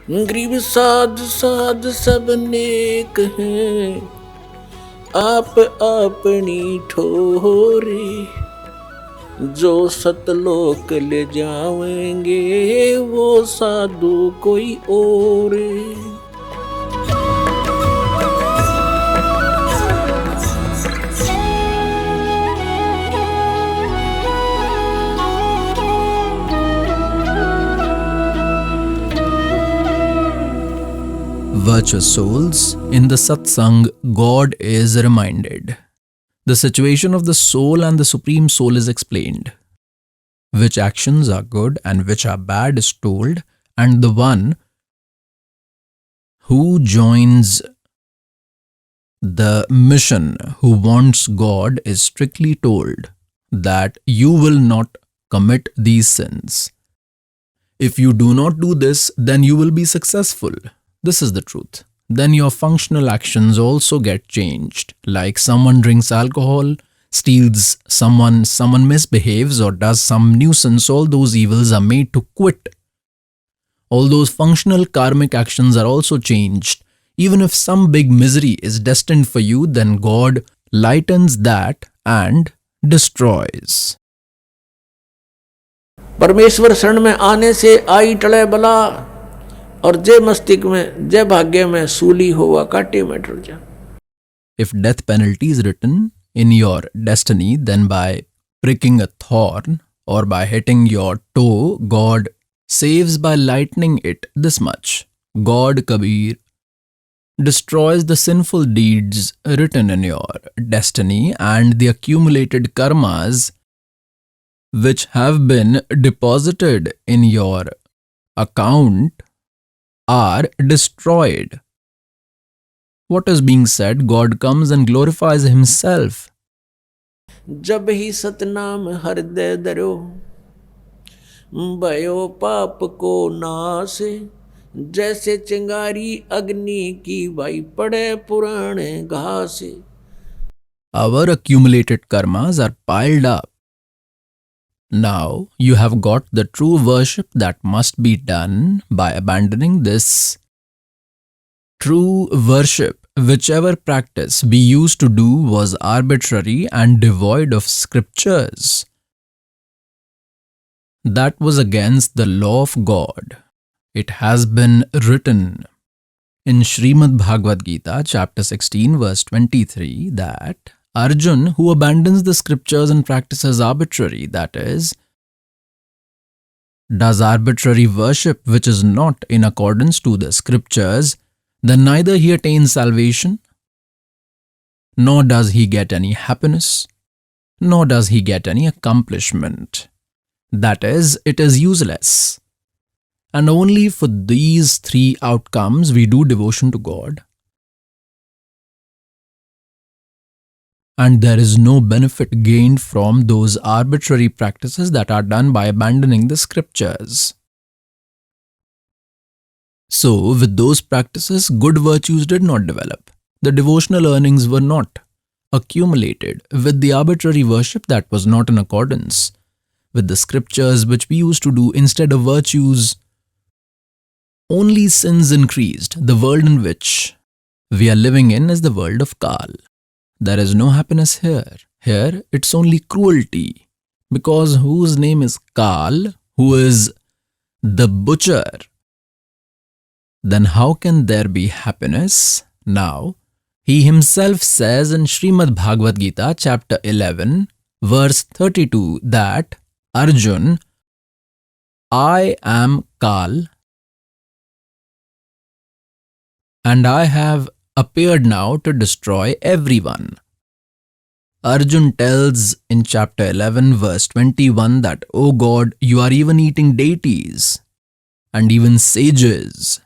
गरीब साध साध सब नेक हैं, आप अपनी ठोरे। जो सतलोक ले जाएंगे वो साधु कोई और। Virtuous souls, in the satsang, God is reminded. The situation of the soul and the Supreme Soul is explained. Which actions are good and which are bad is told, and the one who joins the mission, who wants God, is strictly told that you will not commit these sins. If you do not do this, then you will be successful. This is the truth. Then your functional actions also get changed. Like someone drinks alcohol, steals someone misbehaves or does some nuisance, all those evils are made to quit. All those functional karmic actions are also changed. Even if some big misery is destined for you, then God lightens that and destroys. परमेश्वर शरण में आने से आई टले बला, और जय मस्तिष्क में जय भाग्य में सूली हुआ काटे में टल जा। If death penalty is written in your destiny, then by pricking a thorn or by hitting your toe, God saves by lightening it this much. God, Kabir, destroys the sinful deeds written in your destiny and the accumulated karmas which have been deposited in your account are destroyed. What is being said? God comes and glorifies Himself. जब ही सतनाम हृदय धरो, भयो पाप को नाश। जैसे चिंगारी अग्नि की भाई पड़े पुराने घास। Our accumulated karmas are piled up. Now you have got the true worship that must be done by abandoning this true worship. Whichever practice we used to do was arbitrary and devoid of scriptures. That was against the law of God. It has been written in Srimad Bhagavad Gita, chapter 16, verse 23, that Arjun, who abandons the scriptures and practices arbitrary, that is, does arbitrary worship which is not in accordance to the scriptures, then neither he attains salvation, nor does he get any happiness, nor does he get any accomplishment. That is, it is useless. And only for these three outcomes we do devotion to God. And there is no benefit gained from those arbitrary practices that are done by abandoning the scriptures. So, with those practices, good virtues did not develop. The devotional earnings were not accumulated. With the arbitrary worship that was not in accordance with the scriptures which we used to do instead of virtues, only sins increased. The world in which we are living in is the world of Kal. There is no happiness here. Here, it's only cruelty. Because whose name is Kal, who is the butcher, then how can there be happiness? Now, he himself says in Srimad Bhagavad Gita, chapter 11, verse 32, that Arjun, I am Kal, and I have appeared now to destroy everyone. Arjun tells in chapter 11, verse 21 that, O God, you are even eating deities and even sages.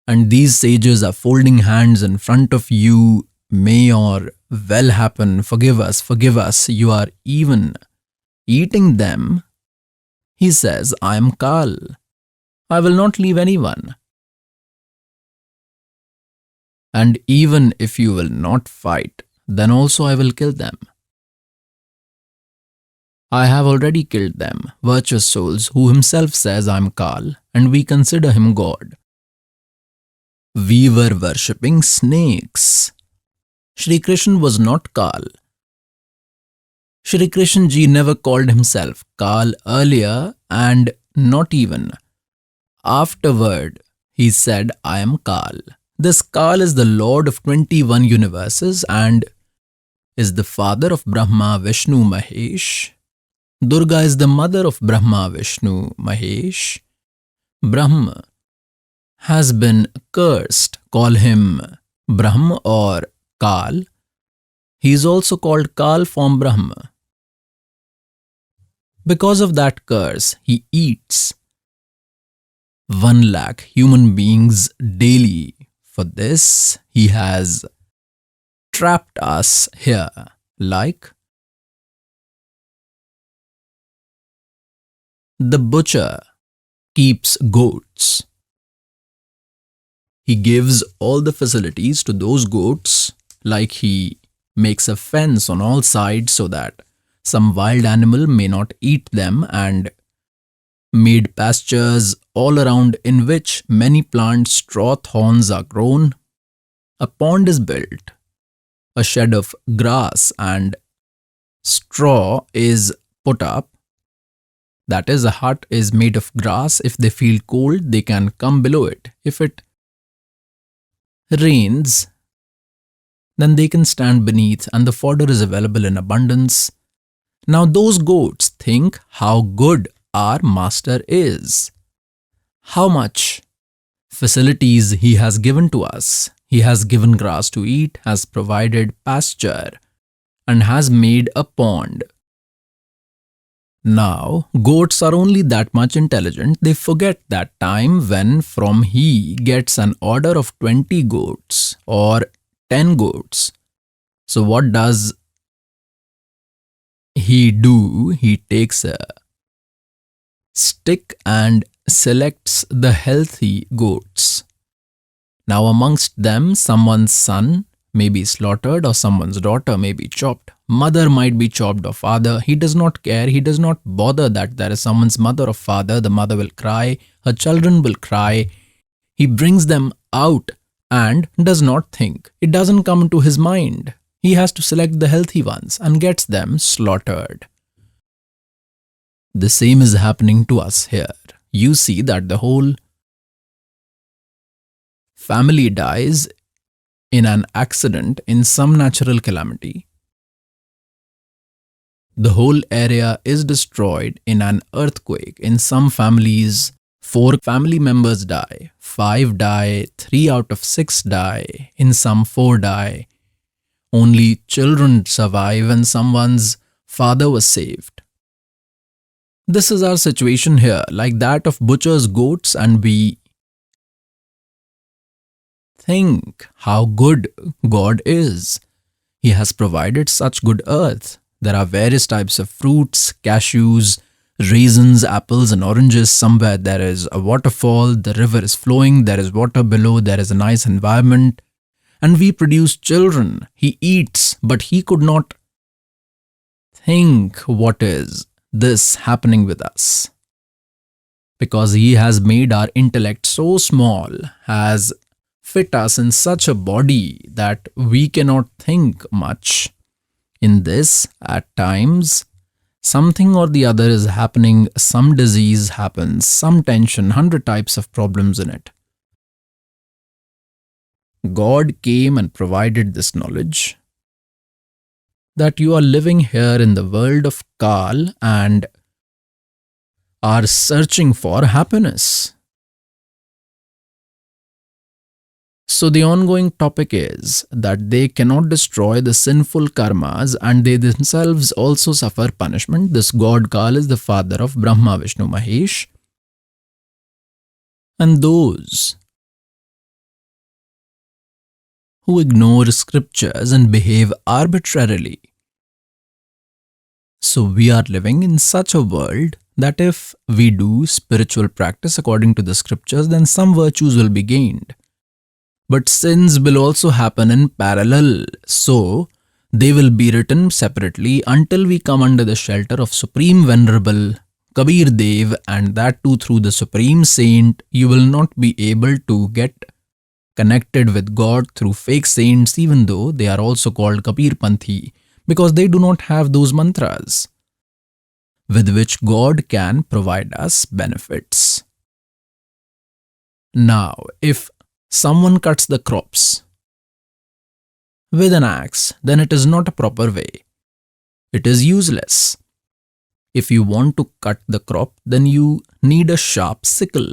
And these sages are folding hands in front of you. May your well happen. Forgive us. You are even eating them. He says, I am Kal. I will not leave anyone. And even if you will not fight, then also I will kill them. I have already killed them, virtuous souls, who himself says I am Kal, and we consider him God. We were worshipping snakes. Shri Krishna was not Kal. Shri Krishna ji never called himself Kal earlier, and not even afterward he said, I am Kal. This Kal is the Lord of 21 universes and is the father of Brahma, Vishnu, Mahesh. Durga is the mother of Brahma, Vishnu, Mahesh. Brahma has been cursed. Call him Brahma or Kal. He is also called Kal from Brahma. Because of that curse, he eats 1 lakh human beings daily. For this, he has trapped us here like the butcher keeps goats. He gives all the facilities to those goats, like he makes a fence on all sides so that some wild animal may not eat them, and made pastures all around in which many plant straw thorns are grown. A pond is built, a shed of grass and straw is put up. That is, a hut is made of grass. If they feel cold, they can come below it. If it rains, then they can stand beneath, and the fodder is available in abundance. Now those goats think how good our master is, how much facilities he has given to us. He has given grass to eat, has provided pasture, and has made a pond. Now, goats are only that much intelligent, they forget that time when from he gets an order of 20 goats or 10 goats. So what does he do? He takes a stick and selects the healthy goats. Now amongst them, someone's son may be slaughtered or someone's daughter may be chopped. Mother might be chopped or father. He does not care. He does not bother that there is someone's mother or father. The mother will cry. Her children will cry. He brings them out and does not think. It doesn't come into his mind. He has to select the healthy ones and gets them slaughtered. The same is happening to us here. You see that the whole family dies in an accident, in some natural calamity. The whole area is destroyed in an earthquake. In some families, 4 family members die, 5 die, 3 out of 6 die, in some 4 die. Only children survive and someone's father was saved. This is our situation here, like that of butcher's goats, and we think how good God is. He has provided such good earth. There are various types of fruits, cashews, raisins, apples and oranges. Somewhere there is a waterfall, the river is flowing, there is water below, there is a nice environment. And we produce children. He eats, but he could not think what is this happening with us. Because he has made our intellect so small, has fit us in such a body that we cannot think much. In this, at times, something or the other is happening, some disease happens, some tension, 100 types of problems in it. God came and provided this knowledge that you are living here in the world of Kal and are searching for happiness. So the ongoing topic is that they cannot destroy the sinful karmas and they themselves also suffer punishment. This God Kal is the father of Brahma, Vishnu, Mahesh. And those who ignore scriptures and behave arbitrarily. So we are living in such a world that if we do spiritual practice according to the scriptures, then some virtues will be gained. But sins will also happen in parallel, so they will be written separately until we come under the shelter of Supreme Venerable Kabir Dev, and that too through the Supreme Saint. You will not be able to get connected with God through fake saints, even though they are also called Kapirpanthi, because they do not have those mantras with which God can provide us benefits. Now, if someone cuts the crops with an axe, then it is not a proper way. It is useless. If you want to cut the crop, then you need a sharp sickle.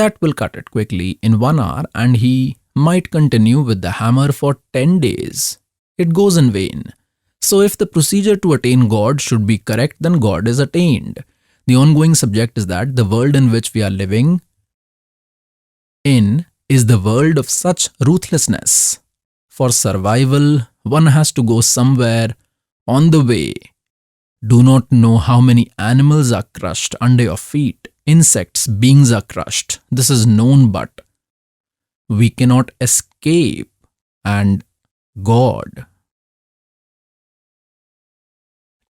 That will cut it quickly in 1 hour, and he might continue with the hammer for 10 days. It goes in vain. So if the procedure to attain God should be correct, then God is attained. The ongoing subject is that the world in which we are living in is the world of such ruthlessness. For survival, one has to go somewhere on the way. Do not know how many animals are crushed under your feet. Insects, beings are crushed. This is known, but we cannot escape. And God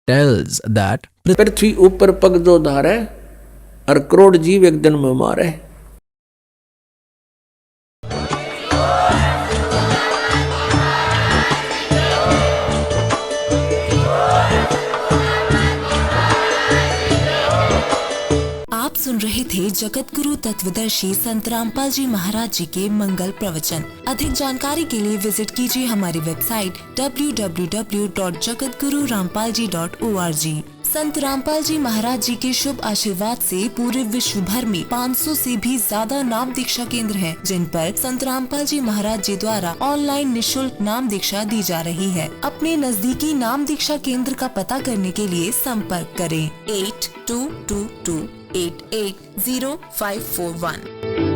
tells that पृथ्वी ऊपर पग जो धारे और करोड़ जीव एक दिन में मारे। आप सुन रहे थे जगत गुरु तत्वदर्शी संत रामपाल जी महाराज जी के मंगल प्रवचन। अधिक जानकारी के लिए विजिट कीजिए हमारी वेबसाइट www.jagatgururampalji.org। संत रामपाल जी महाराज जी के शुभ आशीर्वाद से पूरे विश्व भर में 500 से भी ज्यादा नाम दीक्षा केंद्र हैं, जिन पर संत रामपाल जी महाराज जी द्वारा ऑनलाइन निशुल्क नाम दीक्षा दी जा रही है। अपने नजदीकी नाम दीक्षा केंद्र का पता करने के लिए संपर्क करें 8222880541।